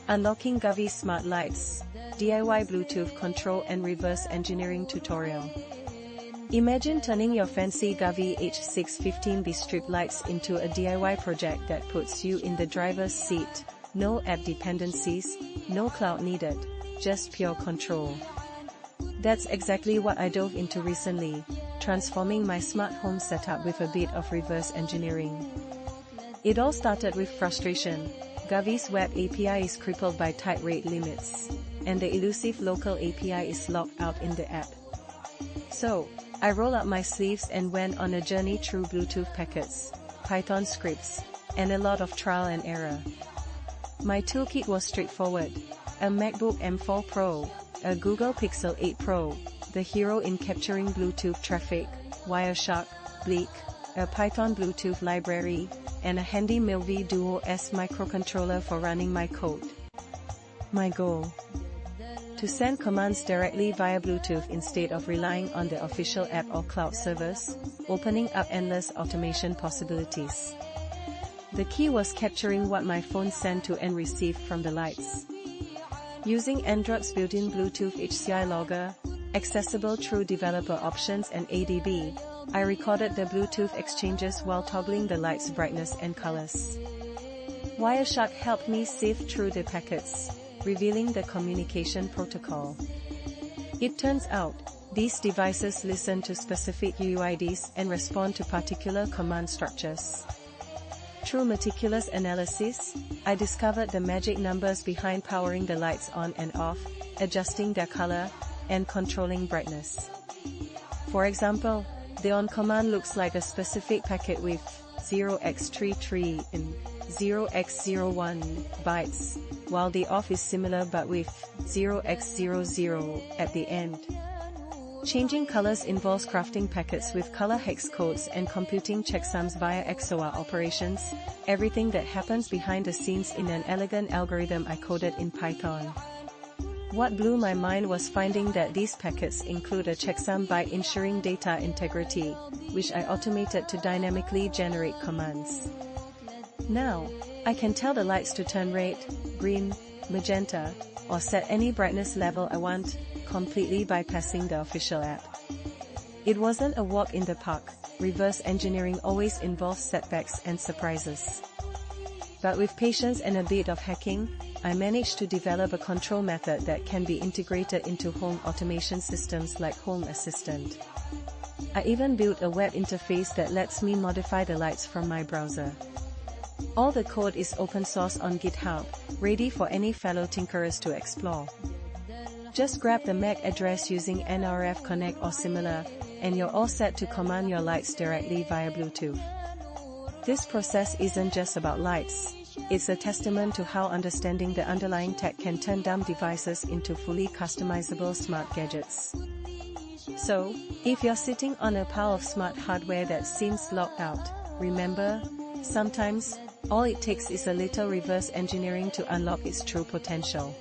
Unlocking Govee Smart Lights, DIY Bluetooth Control and Reverse Engineering Tutorial. Imagine turning your fancy Govee H615B strip lights into a DIY project that puts you in the driver's seat. No app dependencies, no cloud needed, just pure control. That's exactly what I dove into recently, transforming my smart home setup with a bit of reverse engineering. It all started with frustration. Govee's web API is crippled by tight rate limits, and the elusive local API is locked out in the app. So, I rolled up my sleeves and went on a journey through Bluetooth packets, Python scripts, and a lot of trial and error. My toolkit was straightforward: a MacBook M4 Pro, a Google Pixel 8 Pro, the hero in capturing Bluetooth traffic, Wireshark, Bleak, a Python Bluetooth library, and a handy Milvey Duo S microcontroller for running my code. My goal: to send commands directly via Bluetooth instead of relying on the official app or cloud servers, opening up endless automation possibilities. The key was capturing what my phone sent to and received from the lights. Using Android's built-in Bluetooth HCI logger, accessible through developer options and ADB, I recorded the Bluetooth exchanges while toggling the light's brightness and colors. Wireshark helped me sift through the packets, revealing the communication protocol. It turns out, these devices listen to specific UIDs and respond to particular command structures. Through meticulous analysis, I discovered the magic numbers behind powering the lights on and off, adjusting their color, and controlling brightness. For example, the on command looks like a specific packet with 0x33 and 0x01 bytes, while the off is similar but with 0x00 at the end. Changing colors involves crafting packets with color hex codes and computing checksums via XOR operations, everything that happens behind the scenes in an elegant algorithm I coded in Python. What blew my mind was finding that these packets include a checksum byte ensuring data integrity, which I automated to dynamically generate commands. Now, I can tell the lights to turn red, green, magenta, or set any brightness level I want, completely bypassing the official app. It wasn't a walk in the park. Reverse engineering always involves setbacks and surprises. But with patience and a bit of hacking, I managed to develop a control method that can be integrated into home automation systems like Home Assistant. I even built a web interface that lets me modify the lights from my browser. All the code is open source on GitHub, ready for any fellow tinkerers to explore. Just grab the MAC address using NRF Connect or similar, and you're all set to command your lights directly via Bluetooth. This process isn't just about lights. It's a testament to how understanding the underlying tech can turn dumb devices into fully customizable smart gadgets. So, if you're sitting on a pile of smart hardware that seems locked out, remember, sometimes, all it takes is a little reverse engineering to unlock its true potential.